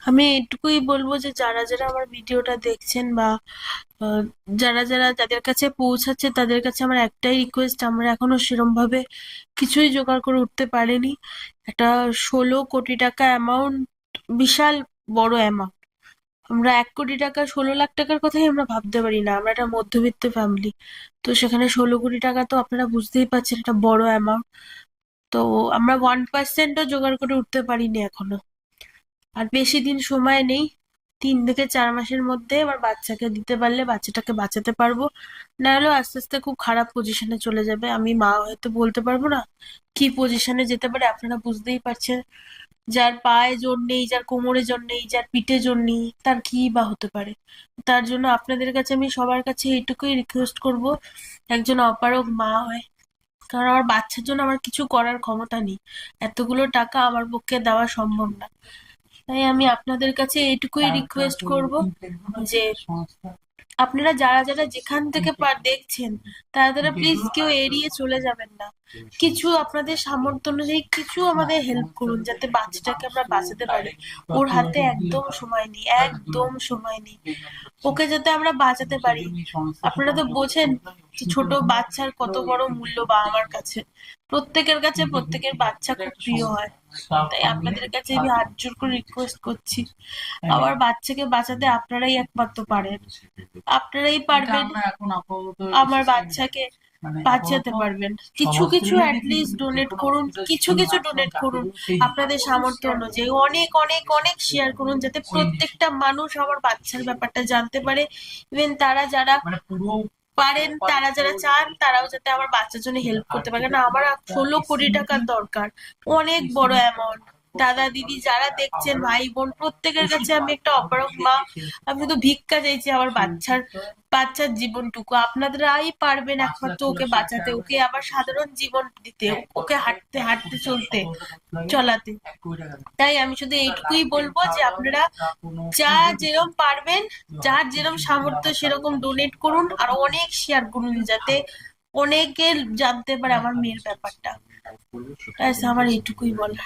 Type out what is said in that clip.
আমি এটুকুই বলবো যে যারা যারা আমার ভিডিওটা দেখছেন বা আহ, যারা যারা যাদের কাছে পৌঁছাচ্ছে তাদের কাছে আমার একটাই রিকোয়েস্ট, আমরা এখনো সেরম ভাবে কিছুই জোগাড় করে উঠতে পারিনি। একটা 16 কোটি টাকা অ্যামাউন্ট, বিশাল বড় অ্যামাউন্ট। আমরা 1 কোটি টাকা, 16 লাখ টাকার কথাই আমরা ভাবতে পারি না, আমরা একটা মধ্যবিত্ত ফ্যামিলি। তো সেখানে 16 কোটি টাকা তো আপনারা বুঝতেই পারছেন একটা বড় অ্যামাউন্ট। তো আমরা 1%ও জোগাড় করে উঠতে পারিনি এখনো। আর বেশি দিন সময় নেই, 3 থেকে 4 মাসের মধ্যে আমার বাচ্চাকে দিতে পারলে বাচ্চাটাকে বাঁচাতে পারবো। না হলেও আস্তে আস্তে খুব খারাপ পজিশনে চলে যাবে। আমি মা হয়তো বলতে পারবো না কি পজিশনে যেতে পারে, আপনারা বুঝতেই পারছেন। যার পায়ে জোর নেই, যার কোমরে জোর নেই, যার পিঠে জোর নেই, তার কি বা হতে পারে। তার জন্য আপনাদের কাছে আমি সবার কাছে এইটুকুই রিকোয়েস্ট করব, একজন অপারগ মা হয়, কারণ আমার বাচ্চার জন্য আমার কিছু করার ক্ষমতা নেই, এতগুলো টাকা আমার পক্ষে দেওয়া সম্ভব না। তাই আমি আপনাদের কাছে এইটুকুই রিকোয়েস্ট করব যে আপনারা যারা যারা যেখান থেকে দেখছেন তারা তারা প্লিজ কেউ এড়িয়ে চলে যাবেন না। কিছু আপনাদের সামর্থ্য অনুযায়ী কিছু আমাদের হেল্প করুন যাতে বাচ্চাটাকে আমরা বাঁচাতে পারি। ওর হাতে একদম সময় নেই, একদম সময় নেই, ওকে যাতে আমরা বাঁচাতে পারি। আপনারা তো বোঝেন যে ছোট বাচ্চার কত বড় মূল্য বাবা মার কাছে। প্রত্যেকের কাছে প্রত্যেকের বাচ্চা খুব প্রিয় হয়। তাই আপনাদের কাছে আমি হাত জোর করে রিকোয়েস্ট করছি, আমার বাচ্চাকে বাঁচাতে আপনারাই একমাত্র পারেন। আপনারাই পারবেন আমার বাচ্চাকে বাঁচাতে পারবেন। কিছু কিছু অ্যাটলিস্ট ডোনেট করুন, কিছু কিছু ডোনেট করুন আপনাদের সামর্থ্য অনুযায়ী। অনেক অনেক অনেক শেয়ার করুন যাতে প্রত্যেকটা মানুষ আমার বাচ্চার ব্যাপারটা জানতে পারে। ইভেন তারা যারা পারেন, তারা যারা চান, তারাও যাতে আমার বাচ্চার জন্য হেল্প করতে পারে, কারণ আমার 16 কোটি টাকার দরকার, অনেক বড় অ্যামাউন্ট। দাদা দিদি যারা দেখছেন, ভাই বোন, প্রত্যেকের কাছে আমি একটা অপারগ মা। আমি শুধু ভিক্ষা চাইছি আমার বাচ্চার বাচ্চার জীবনটুকু আপনারাই পারবেন একমাত্র ওকে বাঁচাতে, ওকে আবার সাধারণ জীবন দিতে, ওকে হাঁটতে হাঁটতে চলতে চলাতে। তাই আমি শুধু এইটুকুই বলবো যে আপনারা যা যেরকম পারবেন, যার যেরকম সামর্থ্য সেরকম ডোনেট করুন, আর অনেক শেয়ার করুন যাতে অনেকে জানতে পারে আমার মেয়ের ব্যাপারটা। ব্যাস আমার এইটুকুই বলা।